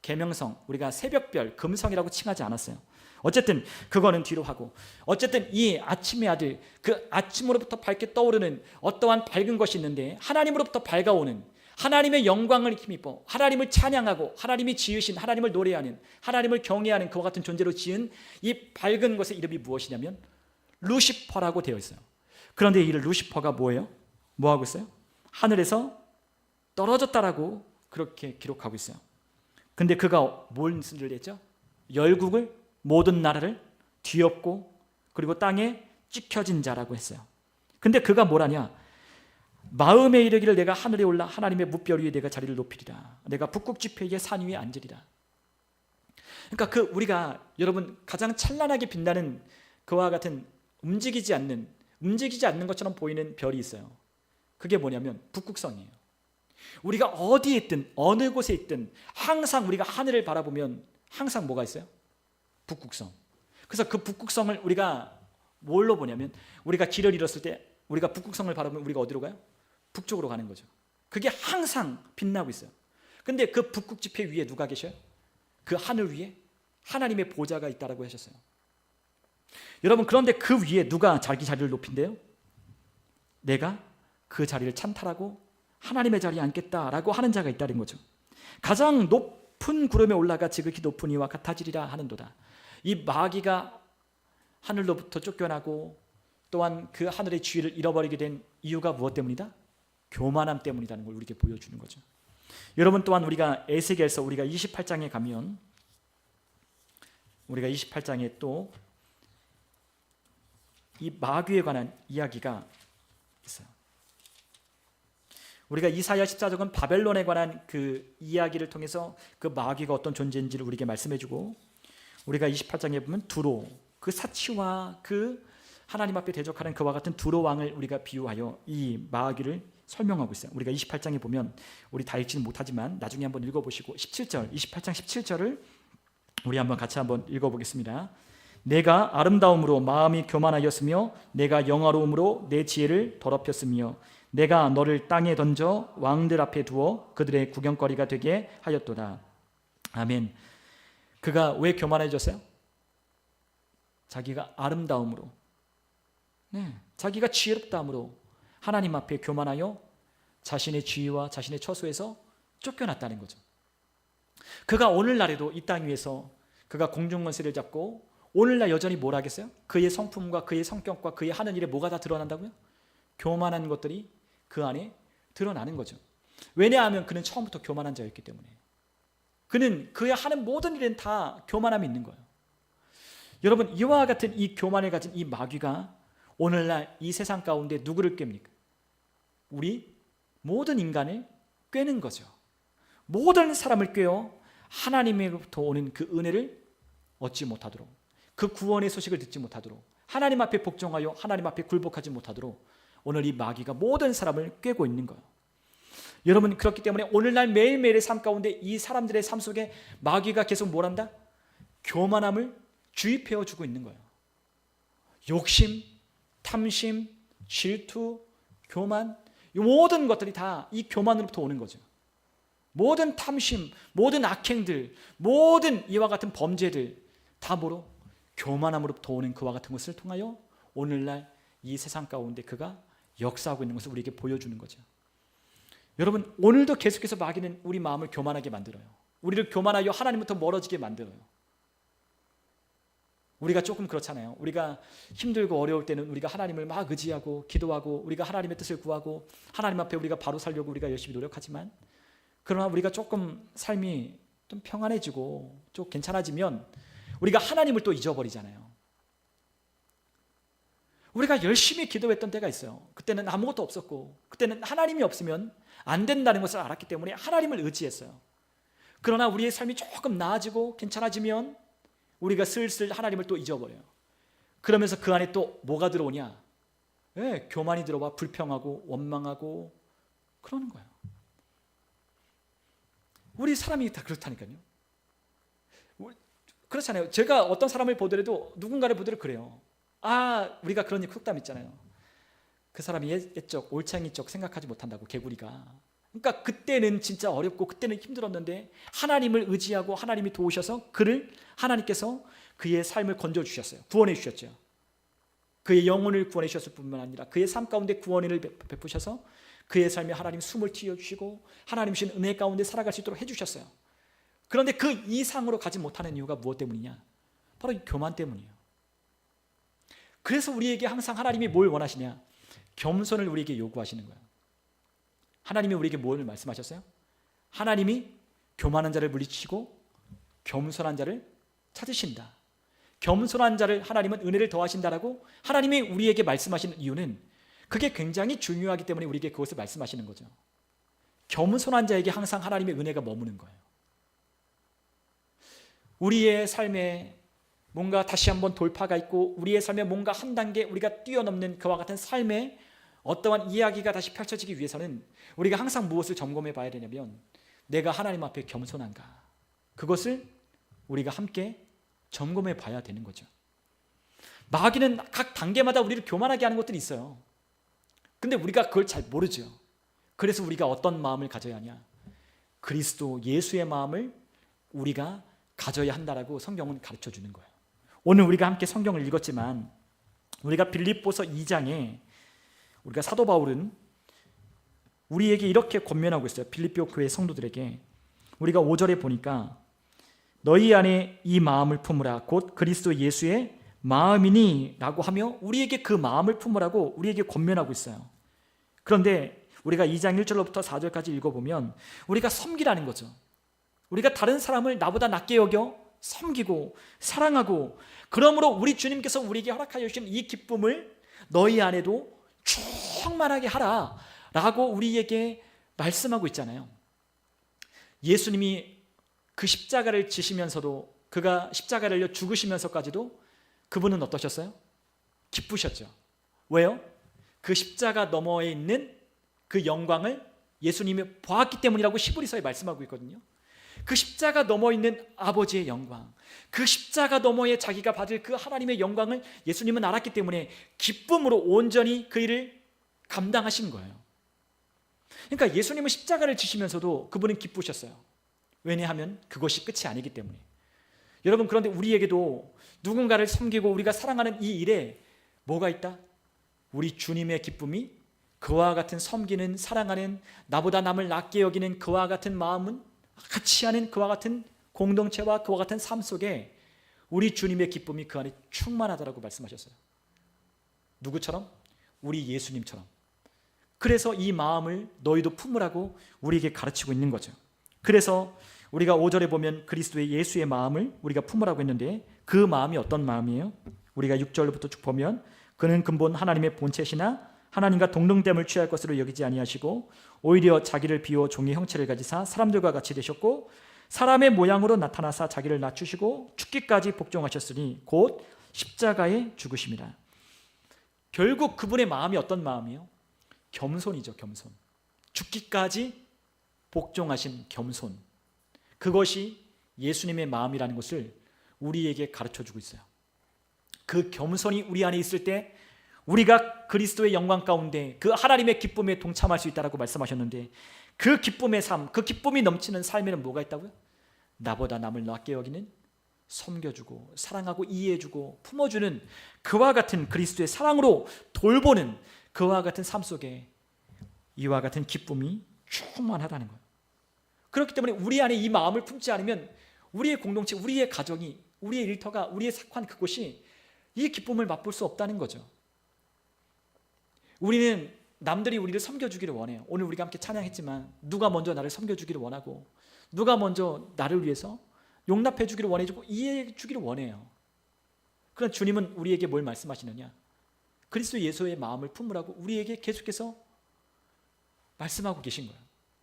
계명성, 우리가 새벽별, 금성이라고 칭하지 않았어요. 어쨌든 그거는 뒤로 하고, 어쨌든 이 아침의 아들, 그 아침으로부터 밝게 떠오르는 어떠한 밝은 것이 있는데, 하나님으로부터 밝아오는, 하나님의 영광을 힘입어 하나님을 찬양하고 하나님이 지으신, 하나님을 노래하는, 하나님을 경외하는 그와 같은 존재로 지은 이 밝은 것의 이름이 무엇이냐면 루시퍼라고 되어 있어요. 그런데 이 루시퍼가 뭐예요? 뭐 하고 있어요? 하늘에서 떨어졌다라고 그렇게 기록하고 있어요. 근데 그가 뭘 소리를 했죠? 열국을, 모든 나라를 뒤엎고 그리고 땅에 찍혀진 자라고 했어요. 근데 그가 뭐라냐? 마음에 이르기를 내가 하늘에 올라 하나님의 뭇별 위에 내가 자리를 높이리라. 내가 북극 지폐의 산 위에 앉으리라. 그러니까 그 우리가 여러분 가장 찬란하게 빛나는 그와 같은 움직이지 않는 것처럼 보이는 별이 있어요. 그게 뭐냐면 북극성이에요. 우리가 어디에 있든 어느 곳에 있든 항상 우리가 하늘을 바라보면 항상 뭐가 있어요? 북극성. 그래서 그 북극성을 우리가 뭘로 보냐면, 우리가 길을 잃었을 때 우리가 북극성을 바라보면 우리가 어디로 가요? 북쪽으로 가는 거죠. 그게 항상 빛나고 있어요. 근데 그 북극 지폐 위에 누가 계셔요? 그 하늘 위에 하나님의 보좌가 있다라고 하셨어요. 여러분, 그런데 그 위에 누가 자기 자리를 높인대요? 내가 그 자리를 찬탈하고 하나님의 자리에 앉겠다라고 하는 자가 있다는 거죠. 가장 높은 구름에 올라가 지극히 높은 이와 같아지리라 하는도다. 이 마귀가 하늘로부터 쫓겨나고 또한 그 하늘의 지위를 잃어버리게 된 이유가 무엇 때문이다? 교만함 때문이라는 걸 우리에게 보여주는 거죠. 여러분, 또한 우리가 에스겔서 우리가 28장에 가면, 우리가 28장에 또 이 마귀에 관한 이야기가 있어요. 우리가 이사야 14장은 바벨론에 관한 그 이야기를 통해서 그 마귀가 어떤 존재인지를 우리에게 말씀해주고, 우리가 28장에 보면 두로, 그 사치와 그 하나님 앞에 대적하는 그와 같은 두로 왕을 우리가 비유하여 이 마귀를 설명하고 있어요. 우리가 28장에 보면 우리 다 읽지는 못하지만 나중에 한번 읽어보시고 17절, 28장 17절을 우리 한번 같이 한번 읽어보겠습니다. 내가 아름다움으로 마음이 교만하였으며 내가 영화로움으로 내 지혜를 더럽혔으며 내가 너를 땅에 던져 왕들 앞에 두어 그들의 구경거리가 되게 하였도다. 아멘. 그가 왜 교만해졌어요? 자기가 아름다움으로, 자기가 지혜롭다함으로 하나님 앞에 교만하여 자신의 지위와 자신의 처소에서 쫓겨났다는 거죠. 그가 오늘날에도 이 땅 위에서 그가 공중권세를 잡고 오늘날 여전히 뭘 하겠어요? 그의 성품과 그의 성격과 그의 하는 일에 뭐가 다 드러난다고요? 교만한 것들이 그 안에 드러나는 거죠. 왜냐하면 그는 처음부터 교만한 자였기 때문에. 그는 그의 하는 모든 일엔 다 교만함이 있는 거예요. 여러분, 이와 같은 이 교만을 가진 이 마귀가 오늘날 이 세상 가운데 누구를 꿰입니까? 우리 모든 인간을 꿰는 거죠. 모든 사람을 꿰어 하나님으로부터 오는 그 은혜를 얻지 못하도록, 그 구원의 소식을 듣지 못하도록, 하나님 앞에 복종하여 하나님 앞에 굴복하지 못하도록 오늘 이 마귀가 모든 사람을 꿰고 있는 거예요. 여러분, 그렇기 때문에 오늘날 매일매일의 삶 가운데 이 사람들의 삶 속에 마귀가 계속 뭘 한다? 교만함을 주입해 주고 있는 거예요. 욕심, 탐심, 질투, 교만, 이 모든 것들이 다 이 교만으로부터 오는 거죠. 모든 탐심, 모든 악행들, 모든 이와 같은 범죄들 다 뭐로? 교만함으로부터 오는 그와 같은 것을 통하여 오늘날 이 세상 가운데 그가 역사하고 있는 것을 우리에게 보여주는 거죠. 여러분, 오늘도 계속해서 마귀는 우리 마음을 교만하게 만들어요. 우리를 교만하여 하나님부터 멀어지게 만들어요. 우리가 조금 그렇잖아요. 우리가 힘들고 어려울 때는 우리가 하나님을 막 의지하고 기도하고 우리가 하나님의 뜻을 구하고 하나님 앞에 우리가 바로 살려고 우리가 열심히 노력하지만, 그러나 우리가 조금 삶이 좀 평안해지고 좀 괜찮아지면 우리가 하나님을 또 잊어버리잖아요. 우리가 열심히 기도했던 때가 있어요. 그때는 아무것도 없었고 그때는 하나님이 없으면 안 된다는 것을 알았기 때문에 하나님을 의지했어요. 그러나 우리의 삶이 조금 나아지고 괜찮아지면 우리가 슬슬 하나님을 또 잊어버려요. 그러면서 그 안에 또 뭐가 들어오냐? 교만이 들어와 불평하고 원망하고 그러는 거예요. 우리 사람이 다 그렇다니까요. 그렇잖아요. 제가 어떤 사람을 보더라도 누군가를 보더라도 그래요. 우리가 그런 속담 있잖아요. 그 사람이 옛적 올챙이적 생각하지 못한다고, 개구리가. 그러니까 그때는 진짜 어렵고 그때는 힘들었는데 하나님을 의지하고 하나님이 도우셔서 하나님께서 그의 삶을 건져주셨어요. 구원해 주셨죠. 그의 영혼을 구원해 주셨을 뿐만 아니라 그의 삶 가운데 구원을 베푸셔서 그의 삶에 하나님 숨을 틔워주시고 하나님 주신 은혜 가운데 살아갈 수 있도록 해주셨어요. 그런데 그 이상으로 가지 못하는 이유가 무엇 때문이냐? 바로 이 교만 때문이에요. 그래서 우리에게 항상 하나님이 뭘 원하시냐? 겸손을 우리에게 요구하시는 거예요. 하나님이 우리에게 뭘 말씀하셨어요? 하나님이 교만한 자를 물리치고 겸손한 자를 찾으신다. 겸손한 자를 하나님은 은혜를 더하신다라고 하나님이 우리에게 말씀하시는 이유는 그게 굉장히 중요하기 때문에 우리에게 그것을 말씀하시는 거죠. 겸손한 자에게 항상 하나님의 은혜가 머무는 거예요. 우리의 삶에 뭔가 다시 한번 돌파가 있고 우리의 삶에 뭔가 한 단계 우리가 뛰어넘는 그와 같은 삶의 어떠한 이야기가 다시 펼쳐지기 위해서는 우리가 항상 무엇을 점검해 봐야 되냐면, 내가 하나님 앞에 겸손한가? 그것을 우리가 함께 점검해 봐야 되는 거죠. 마귀는 각 단계마다 우리를 교만하게 하는 것들이 있어요. 근데 우리가 그걸 잘 모르죠. 그래서 우리가 어떤 마음을 가져야 하냐? 그리스도 예수의 마음을 우리가 가져야 한다라고 성경은 가르쳐 주는 거예요. 오늘 우리가 함께 성경을 읽었지만 우리가 빌립보서 2장에 우리가 사도 바울은 우리에게 이렇게 권면하고 있어요. 빌립보 교회 성도들에게. 우리가 5절에 보니까 너희 안에 이 마음을 품으라 곧 그리스도 예수의 마음이니 라고 하며 우리에게 그 마음을 품으라고 우리에게 권면하고 있어요. 그런데 우리가 2장 1절로부터 4절까지 읽어보면 우리가 섬기라는 거죠. 우리가 다른 사람을 나보다 낮게 여겨 섬기고 사랑하고, 그러므로 우리 주님께서 우리에게 허락하여 주신 이 기쁨을 너희 안에도 충만하게 하라 라고 우리에게 말씀하고 있잖아요. 예수님이 그 십자가를 지시면서도, 그가 십자가를 달려 죽으시면서까지도 그분은 어떠셨어요? 기쁘셨죠. 왜요? 그 십자가 너머에 있는 그 영광을 예수님이 보았기 때문이라고 히브리서에 말씀하고 있거든요. 그 십자가 넘어 있는 아버지의 영광, 그 십자가 너머에 자기가 받을 그 하나님의 영광을 예수님은 알았기 때문에 기쁨으로 온전히 그 일을 감당하신 거예요. 그러니까 예수님은 십자가를 지시면서도 그분은 기쁘셨어요. 왜냐하면 그것이 끝이 아니기 때문에. 여러분, 그런데 우리에게도 누군가를 섬기고 우리가 사랑하는 이 일에 뭐가 있다? 우리 주님의 기쁨이 그와 같은 섬기는, 사랑하는, 나보다 남을 낮게 여기는 그와 같은 마음은 같이 하는 그와 같은 공동체와 그와 같은 삶 속에 우리 주님의 기쁨이 그 안에 충만하다라고 말씀하셨어요. 누구처럼? 우리 예수님처럼. 그래서 이 마음을 너희도 품으라고 우리에게 가르치고 있는 거죠. 그래서 우리가 5절에 보면 그리스도의 예수의 마음을 우리가 품으라고 했는데 그 마음이 어떤 마음이에요? 우리가 6절부터 쭉 보면 그는 근본 하나님의 본체시나 하나님과 동등됨을 취할 것으로 여기지 아니하시고 오히려 자기를 비워 종의 형체를 가지사 사람들과 같이 되셨고 사람의 모양으로 나타나사 자기를 낮추시고 죽기까지 복종하셨으니 곧 십자가에 죽으심이라. 결국 그분의 마음이 어떤 마음이요? 겸손이죠. 겸손. 죽기까지 복종하신 겸손, 그것이 예수님의 마음이라는 것을 우리에게 가르쳐주고 있어요. 그 겸손이 우리 안에 있을 때 우리가 그리스도의 영광 가운데 그 하나님의 기쁨에 동참할 수 있다고 말씀하셨는데, 그 기쁨의 삶, 그 기쁨이 넘치는 삶에는 뭐가 있다고요? 나보다 남을 낮게 여기는, 섬겨주고 사랑하고 이해해주고 품어주는 그와 같은 그리스도의 사랑으로 돌보는 그와 같은 삶 속에 이와 같은 기쁨이 충만하다는 거예요. 그렇기 때문에 우리 안에 이 마음을 품지 않으면 우리의 공동체, 우리의 가정이, 우리의 일터가, 우리의 sak한 그곳이 이 기쁨을 맛볼 수 없다는 거죠. 우리는 남들이 우리를 섬겨주기를 원해요. 오늘 우리가 함께 찬양했지만 누가 먼저 나를 섬겨주기를 원하고, 누가 먼저 나를 위해서 용납해 주기를 원해주고 이해해 주기를 원해요. 그러나 주님은 우리에게 뭘 말씀하시느냐? 그리스도 예수의 마음을 품으라고 우리에게 계속해서 말씀하고 계신 거예요.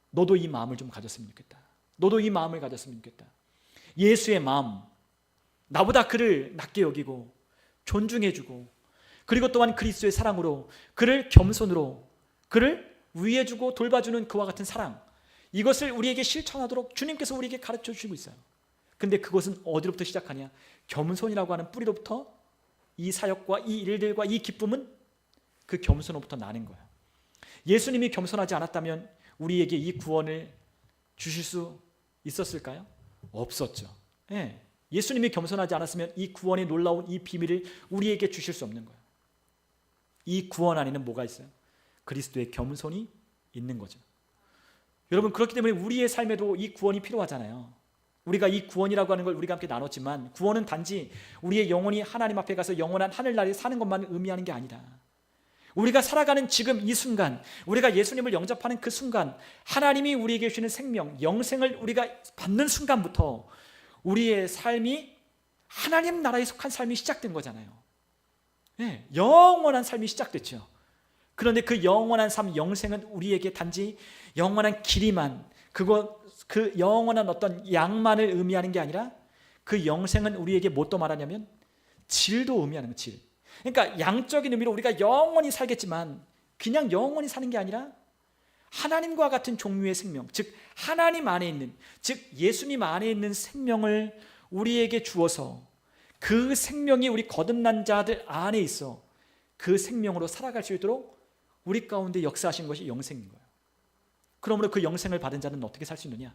너도 이 마음을 좀 가졌으면 좋겠다. 너도 이 마음을 가졌으면 좋겠다. 예수의 마음, 나보다 그를 낮게 여기고 존중해주고, 그리고 또한 그리스도의 사랑으로 그를 겸손으로 그를 위해주고 돌봐주는 그와 같은 사랑, 이것을 우리에게 실천하도록 주님께서 우리에게 가르쳐 주시고 있어요. 근데 그것은 어디로부터 시작하냐? 겸손이라고 하는 뿌리로부터 이 사역과 이 일들과 이 기쁨은 그 겸손으로부터 나는 거예요. 예수님이 겸손하지 않았다면 우리에게 이 구원을 주실 수 있었을까요? 없었죠. 예. 예수님이 겸손하지 않았으면 이 구원의 놀라운 이 비밀을 우리에게 주실 수 없는 거예요. 이 구원 안에는 뭐가 있어요? 그리스도의 겸손이 있는 거죠. 여러분, 그렇기 때문에 우리의 삶에도 이 구원이 필요하잖아요. 우리가 이 구원이라고 하는 걸 우리가 함께 나눴지만, 구원은 단지 우리의 영혼이 하나님 앞에 가서 영원한 하늘나라에 사는 것만 의미하는 게 아니라, 우리가 살아가는 지금 이 순간, 우리가 예수님을 영접하는 그 순간, 하나님이 우리에게 주시는 생명, 영생을 우리가 받는 순간부터 우리의 삶이 하나님 나라에 속한 삶이 시작된 거잖아요. 네, 영원한 삶이 시작됐죠. 그런데 그 영원한 삶, 영생은 우리에게 단지 영원한 길이만, 그 영원한 어떤 양만을 의미하는 게 아니라, 그 영생은 우리에게 뭣도 말하냐면 질도 의미하는 거예요. 질. 그러니까 양적인 의미로 우리가 영원히 살겠지만 그냥 영원히 사는 게 아니라 하나님과 같은 종류의 생명, 즉 하나님 안에 있는, 즉 예수님 안에 있는 생명을 우리에게 주어서 그 생명이 우리 거듭난 자들 안에 있어 그 생명으로 살아갈 수 있도록 우리 가운데 역사하신 것이 영생인 거예요. 그러므로 그 영생을 받은 자는 어떻게 살 수 있느냐?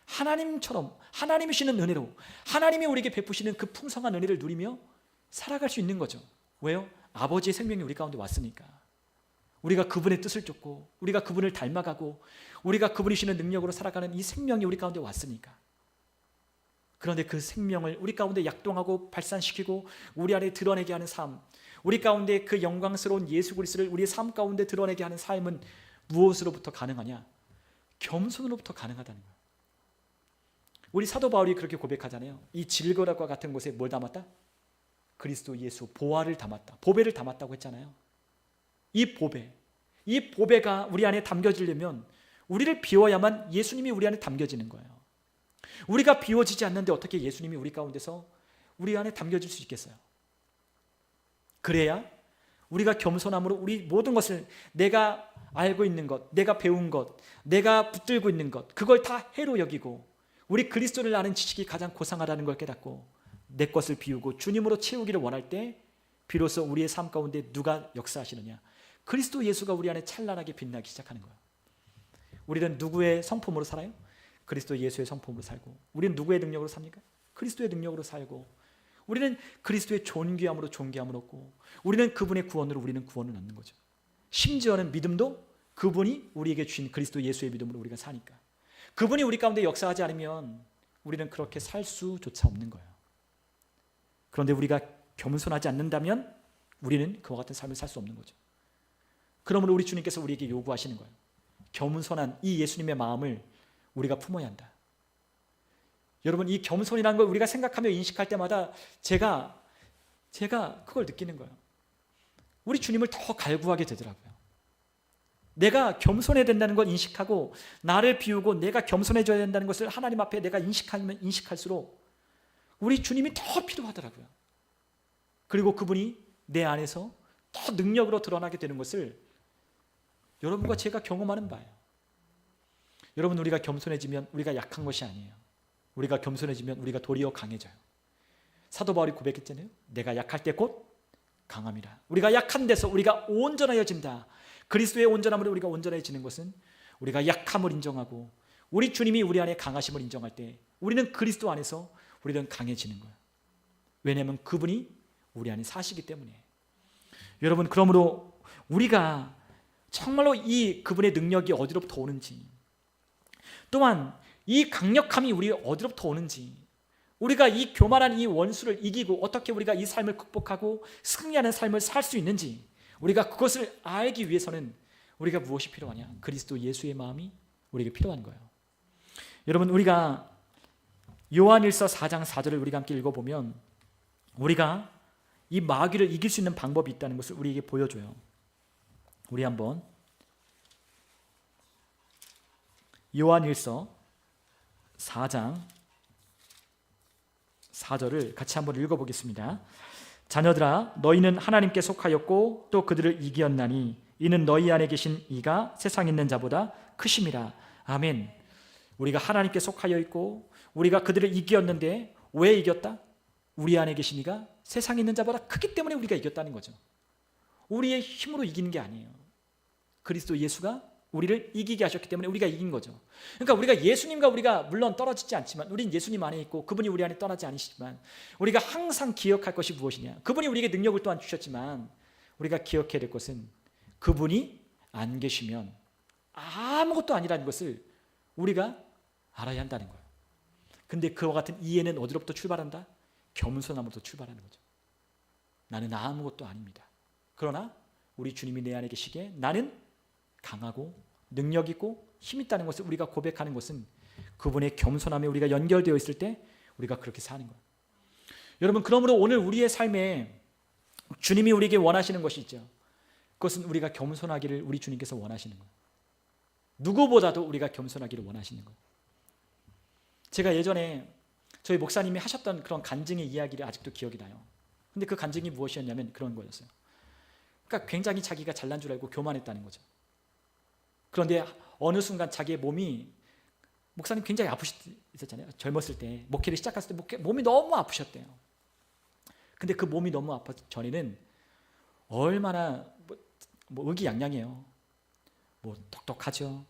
하나님처럼, 하나님이 주시는 은혜로, 하나님이 우리에게 베푸시는 그 풍성한 은혜를 누리며 살아갈 수 있는 거죠. 왜요? 아버지의 생명이 우리 가운데 왔으니까. 우리가 그분의 뜻을 쫓고, 우리가 그분을 닮아가고, 우리가 그분이 주시는 능력으로 살아가는 이 생명이 우리 가운데 왔으니까. 그런데 그 생명을 우리 가운데 약동하고 발산시키고 우리 안에 드러내게 하는 삶, 우리 가운데 그 영광스러운 예수 그리스도를 우리의 삶 가운데 드러내게 하는 삶은 무엇으로부터 가능하냐? 겸손으로부터 가능하다는 거예요. 우리 사도 바울이 그렇게 고백하잖아요. 이 질거락과 같은 곳에 뭘 담았다? 그리스도 예수 보화를 담았다, 보배를 담았다고 했잖아요. 이 보배가 우리 안에 담겨지려면 우리를 비워야만 예수님이 우리 안에 담겨지는 거예요. 우리가 비워지지 않는데 어떻게 예수님이 우리 가운데서 우리 안에 담겨질 수 있겠어요? 그래야 우리가 겸손함으로 우리 모든 것을, 내가 알고 있는 것, 내가 배운 것, 내가 붙들고 있는 것, 그걸 다 해로 여기고 우리 그리스도를 아는 지식이 가장 고상하다는 걸 깨닫고 내 것을 비우고 주님으로 채우기를 원할 때 비로소 우리의 삶 가운데 누가 역사하시느냐? 그리스도 예수가 우리 안에 찬란하게 빛나기 시작하는 거예요. 우리는 누구의 성품으로 살아요? 그리스도 예수의 성품으로 살고. 우리는 누구의 능력으로 삽니까? 그리스도의 능력으로 살고. 우리는 그리스도의 존귀함으로 존귀함을 얻고, 우리는 그분의 구원으로 우리는 구원을 얻는 거죠. 심지어는 믿음도 그분이 우리에게 주신 그리스도 예수의 믿음으로 우리가 사니까. 그분이 우리 가운데 역사하지 않으면 우리는 그렇게 살 수조차 없는 거예요. 그런데 우리가 겸손하지 않는다면 우리는 그와 같은 삶을 살 수 없는 거죠. 그러므로 우리 주님께서 우리에게 요구하시는 거예요. 겸손한 이 예수님의 마음을 우리가 품어야 한다. 여러분, 이 겸손이라는 걸 우리가 생각하며 인식할 때마다 제가 그걸 느끼는 거예요. 우리 주님을 더 갈구하게 되더라고요. 내가 겸손해야 된다는 걸 인식하고 나를 비우고 내가 겸손해져야 된다는 것을 하나님 앞에 내가 인식하면 인식할수록 우리 주님이 더 필요하더라고요. 그리고 그분이 내 안에서 더 능력으로 드러나게 되는 것을 여러분과 제가 경험하는 바예요. 여러분, 우리가 겸손해지면 우리가 약한 것이 아니에요. 우리가 겸손해지면 우리가 도리어 강해져요. 사도 바울이 고백했잖아요. 내가 약할 때 곧 강함이라. 우리가 약한 데서 우리가 온전하여진다. 그리스도의 온전함으로 우리가 온전해지는 것은 우리가 약함을 인정하고 우리 주님이 우리 안에 강하심을 인정할 때 우리는 그리스도 안에서 우리는 강해지는 거예요. 왜냐하면 그분이 우리 안에 사시기 때문에. 여러분, 그러므로 우리가 정말로 이 그분의 능력이 어디로부터 오는지, 또한 이 강력함이 우리 어디로부터 오는지, 우리가 이 교만한 이 원수를 이기고 어떻게 우리가 이 삶을 극복하고 승리하는 삶을 살 수 있는지, 우리가 그것을 알기 위해서는 우리가 무엇이 필요하냐? 그리스도 예수의 마음이 우리에게 필요한 거예요. 여러분, 우리가 요한일서 4장 4절을 우리가 함께 읽어보면 우리가 이 마귀를 이길 수 있는 방법이 있다는 것을 우리에게 보여줘요. 우리 한번 요한일서 4장 4절을 같이 한번 읽어보겠습니다. 자녀들아, 너희는 하나님께 속하였고 또 그들을 이기었나니 이는 너희 안에 계신 이가 세상에 있는 자보다 크심이라. 아멘. 우리가 하나님께 속하여 있고 우리가 그들을 이기었는데 왜 이겼다? 우리 안에 계신 이가 세상에 있는 자보다 크기 때문에 우리가 이겼다는 거죠. 우리의 힘으로 이기는 게 아니에요. 그리스도 예수가 우리를 이기게 하셨기 때문에 우리가 이긴 거죠. 그러니까 우리가 예수님과 우리가 물론 떨어지지 않지만, 우린 예수님 안에 있고 그분이 우리 안에 떠나지 않으시지만, 우리가 항상 기억할 것이 무엇이냐? 그분이 우리에게 능력을 또한 주셨지만 우리가 기억해야 될 것은 그분이 안 계시면 아무것도 아니라는 것을 우리가 알아야 한다는 거예요. 근데 그와 같은 이해는 어디로부터 출발한다? 겸손함으로부터 출발하는 거죠. 나는 아무것도 아닙니다. 그러나 우리 주님이 내 안에 계시기에 나는 강하고 능력 있고 힘 있다는 것을 우리가 고백하는 것은 그분의 겸손함에 우리가 연결되어 있을 때 우리가 그렇게 사는 거예요. 여러분, 그러므로 오늘 우리의 삶에 주님이 우리에게 원하시는 것이 있죠. 그것은 우리가 겸손하기를 우리 주님께서 원하시는 거예요. 누구보다도 우리가 겸손하기를 원하시는 거예요. 제가 예전에 저희 목사님이 하셨던 그런 간증의 이야기를 아직도 기억이 나요. 근데 그 간증이 무엇이었냐면 그런 거였어요. 그러니까 굉장히 자기가 잘난 줄 알고 교만했다는 거죠. 그런데 어느 순간 자기의 몸이, 목사님 굉장히 아프셨잖아요. 젊었을 때 목회를 시작했을 때 몸이 너무 아프셨대요. 근데 그 몸이 너무 아팠기 전에는 얼마나 의기양양해요. 똑똑하죠.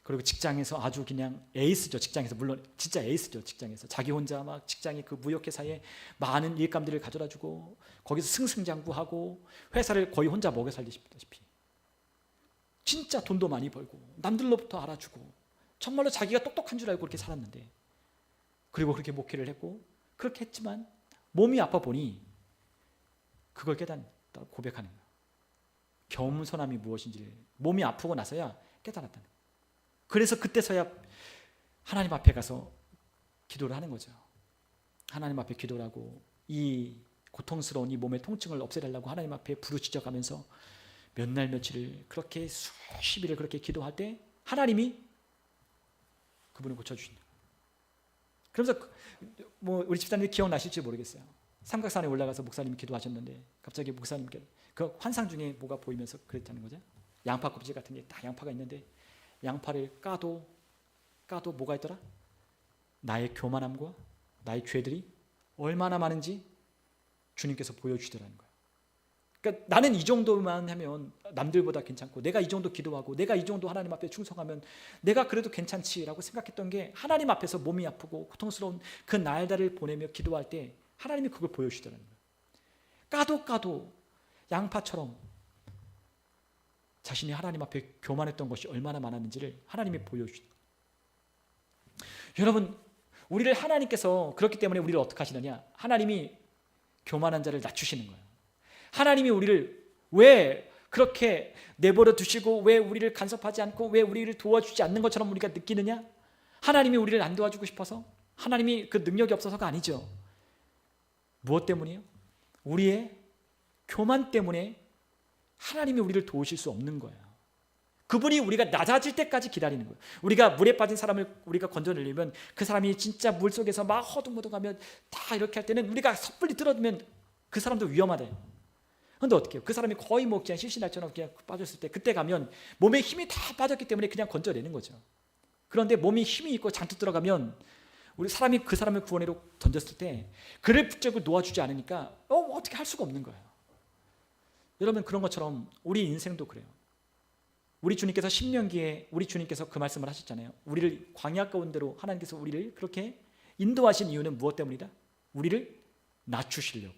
그리고 직장에서 아주 그냥 에이스죠. 직장에서, 물론 진짜 에이스죠. 직장에서 자기 혼자 막 직장의 그 무역회사에 많은 일감들을 가져다주고 거기서 승승장구하고 회사를 거의 혼자 먹여 살리시다시피 진짜 돈도 많이 벌고 남들로부터 알아주고 정말로 자기가 똑똑한 줄 알고 그렇게 살았는데, 그리고 그렇게 목회를 했고 그렇게 했지만 몸이 아파 보니 그걸 깨닫다고 고백하는 거예요. 겸손함이 무엇인지를 몸이 아프고 나서야 깨달았다는 거예요. 그래서 그때서야 하나님 앞에 가서 기도를 하는 거죠. 하나님 앞에 기도를 하고 이 고통스러운 이 몸의 통증을 없애달라고 하나님 앞에 부르짖어 가면서 몇 날 며칠을 그렇게 수십 일을 그렇게 기도할 때 하나님이 그분을 고쳐주신다. 그러면서 우리 집사님이 기억나실지 모르겠어요. 삼각산에 올라가서 목사님이 기도하셨는데 갑자기 목사님께 그 환상 중에 뭐가 보이면서 그랬다는 거죠. 양파 껍질 같은 게 딱 양파가 있는데 양파를 까도 뭐가 있더라? 나의 교만함과 나의 죄들이 얼마나 많은지 주님께서 보여주시더라는 거예요. 그러니까 나는 이 정도만 하면 남들보다 괜찮고, 내가 이 정도 기도하고 내가 이 정도 하나님 앞에 충성하면 내가 그래도 괜찮지라고 생각했던 게, 하나님 앞에서 몸이 아프고 고통스러운 그 날들을 보내며 기도할 때 하나님이 그걸 보여주시더라는 거예요. 까도 양파처럼 자신이 하나님 앞에 교만했던 것이 얼마나 많았는지를 하나님이 보여주시더라고요. 여러분, 우리를 하나님께서, 그렇기 때문에 우리를 어떻게 하시느냐? 하나님이 교만한 자를 낮추시는 거예요. 하나님이 우리를 왜 그렇게 내버려 두시고 왜 우리를 간섭하지 않고 왜 우리를 도와주지 않는 것처럼 우리가 느끼느냐? 하나님이 우리를 안 도와주고 싶어서, 하나님이 그 능력이 없어서가 아니죠. 무엇 때문이에요? 우리의 교만 때문에 하나님이 우리를 도우실 수 없는 거예요. 그분이 우리가 낮아질 때까지 기다리는 거예요. 우리가 물에 빠진 사람을 우리가 건져내려면 그 사람이 진짜 물속에서 막 허둥허둥하면 다 이렇게 할 때는 우리가 섣불리 들어두면 그 사람도 위험하대요. 그런데 어떻게 해요? 그 사람이 거의 뭐 그냥 실신할처럼 그냥 빠졌을 때, 그때 가면 몸에 힘이 다 빠졌기 때문에 그냥 건져내는 거죠. 그런데 몸이 힘이 있고 잔뜩 들어가면 우리 사람이 그 사람을 구원으로 던졌을 때 그를 붙잡고 놓아주지 않으니까 어떻게 할 수가 없는 거예요. 여러분, 그런 것처럼 우리 인생도 그래요. 우리 주님께서 신명기에 우리 주님께서 그 말씀을 하셨잖아요. 우리를 광야 가운데로 하나님께서 우리를 그렇게 인도하신 이유는 무엇 때문이다? 우리를 낮추시려고.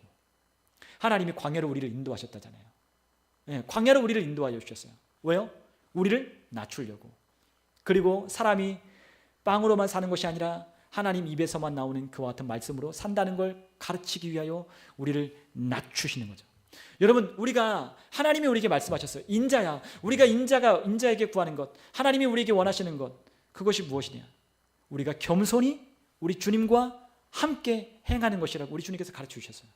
하나님이 광야로 우리를 인도하셨다잖아요. 네, 광야로 우리를 인도하여 주셨어요. 왜요? 우리를 낮추려고. 그리고 사람이 빵으로만 사는 것이 아니라 하나님 입에서만 나오는 그와 같은 말씀으로 산다는 걸 가르치기 위하여 우리를 낮추시는 거죠. 여러분, 우리가 하나님이 우리에게 말씀하셨어요. 인자야. 우리가 인자에게 구하는 것, 하나님이 우리에게 원하시는 것, 그것이 무엇이냐? 우리가 겸손히 우리 주님과 함께 행하는 것이라고 우리 주님께서 가르쳐 주셨어요.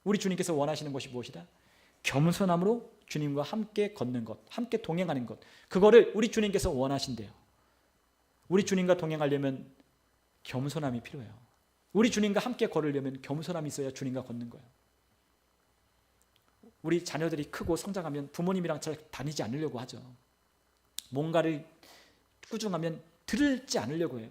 우리 주님께서 원하시는 것이 무엇이다? 겸손함으로 주님과 함께 걷는 것, 함께 동행하는 것, 그거를 우리 주님께서 원하신대요. 우리 주님과 동행하려면 겸손함이 필요해요. 우리 주님과 함께 걸으려면 겸손함이 있어야 주님과 걷는 거예요. 우리 자녀들이 크고 성장하면 부모님이랑 잘 다니지 않으려고 하죠. 뭔가를 꾸중하면 들지 않으려고 해요.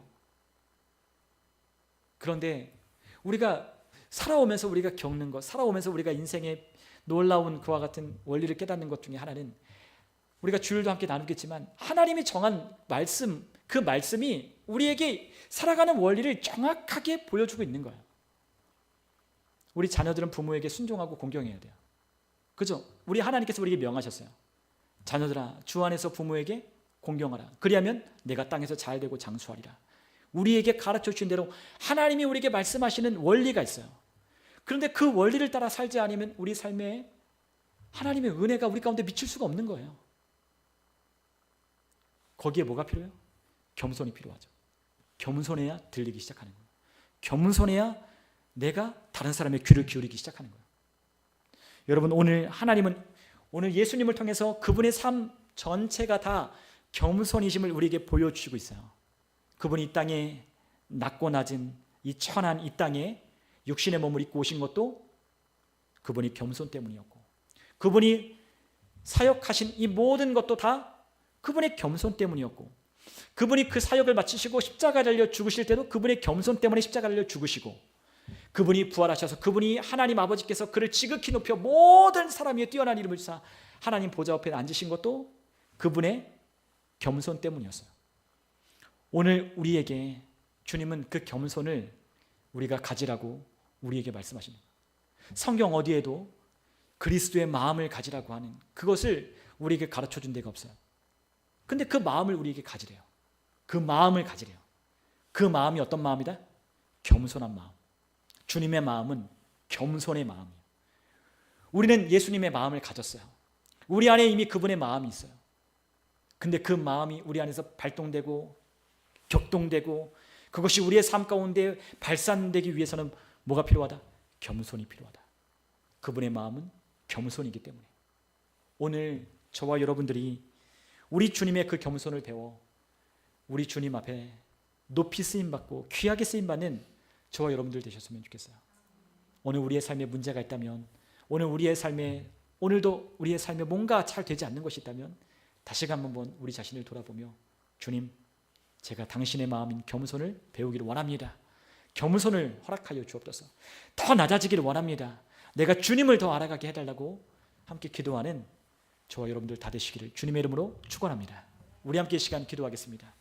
그런데 우리가 살아오면서 우리가 겪는 것, 살아오면서 우리가 인생의 놀라운 그와 같은 원리를 깨닫는 것 중에 하나는, 우리가 주일도 함께 나누겠지만 하나님이 정한 말씀, 그 말씀이 우리에게 살아가는 원리를 정확하게 보여주고 있는 거예요. 우리 자녀들은 부모에게 순종하고 공경해야 돼요. 그죠? 우리 하나님께서 우리에게 명하셨어요. 자녀들아, 주 안에서 부모에게 공경하라. 그리하면 내가 땅에서 잘 되고 장수하리라. 우리에게 가르쳐 주신 대로 하나님이 우리에게 말씀하시는 원리가 있어요. 그런데 그 원리를 따라 살지 않으면 우리 삶에 하나님의 은혜가 우리 가운데 미칠 수가 없는 거예요. 거기에 뭐가 필요해요? 겸손이 필요하죠. 겸손해야 들리기 시작하는 거예요. 겸손해야 내가 다른 사람의 귀를 기울이기 시작하는 거예요. 여러분, 하나님은 오늘 예수님을 통해서 그분의 삶 전체가 다 겸손이심을 우리에게 보여주시고 있어요. 그분이 이 땅에 낮고 낮은 이 천한 이 땅에 육신의 몸을 입고 오신 것도 그분이 겸손 때문이었고, 그분이 사역하신 이 모든 것도 다 그분의 겸손 때문이었고, 그분이 그 사역을 마치시고 십자가를 달려 죽으실 때도 그분의 겸손 때문에 십자가를 달려 죽으시고, 그분이 부활하셔서 그분이 하나님 아버지께서 그를 지극히 높여 모든 사람 위에 뛰어난 이름을 쌓아 하나님 보좌 앞에 앉으신 것도 그분의 겸손 때문이었어요. 오늘 우리에게 주님은 그 겸손을 우리가 가지라고 우리에게 말씀하십니다. 성경 어디에도 그리스도의 마음을 가지라고 하는 그것을 우리에게 가르쳐 준 데가 없어요. 근데 그 마음을 우리에게 가지래요. 그 마음을 가지래요. 그 마음이 어떤 마음이다? 겸손한 마음. 주님의 마음은 겸손의 마음이에요. 우리는 예수님의 마음을 가졌어요. 우리 안에 이미 그분의 마음이 있어요. 근데 그 마음이 우리 안에서 발동되고 격동되고 그것이 우리의 삶 가운데 발산되기 위해서는 뭐가 필요하다? 겸손이 필요하다. 그분의 마음은 겸손이기 때문에 오늘 저와 여러분들이 우리 주님의 그 겸손을 배워 우리 주님 앞에 높이 쓰임받고 귀하게 쓰임받는 저와 여러분들 되셨으면 좋겠어요. 오늘 우리의 삶에 문제가 있다면, 오늘도 우리의 삶에 뭔가 잘 되지 않는 것이 있다면 다시금 한번 우리 자신을 돌아보며, 주님, 제가 당신의 마음인 겸손을 배우기를 원합니다. 겸손을 허락하여 주옵소서. 더 낮아지기를 원합니다. 내가 주님을 더 알아가게 해달라고 함께 기도하는 저와 여러분들 다 되시기를 주님의 이름으로 축원합니다. 우리 함께 이 시간 기도하겠습니다.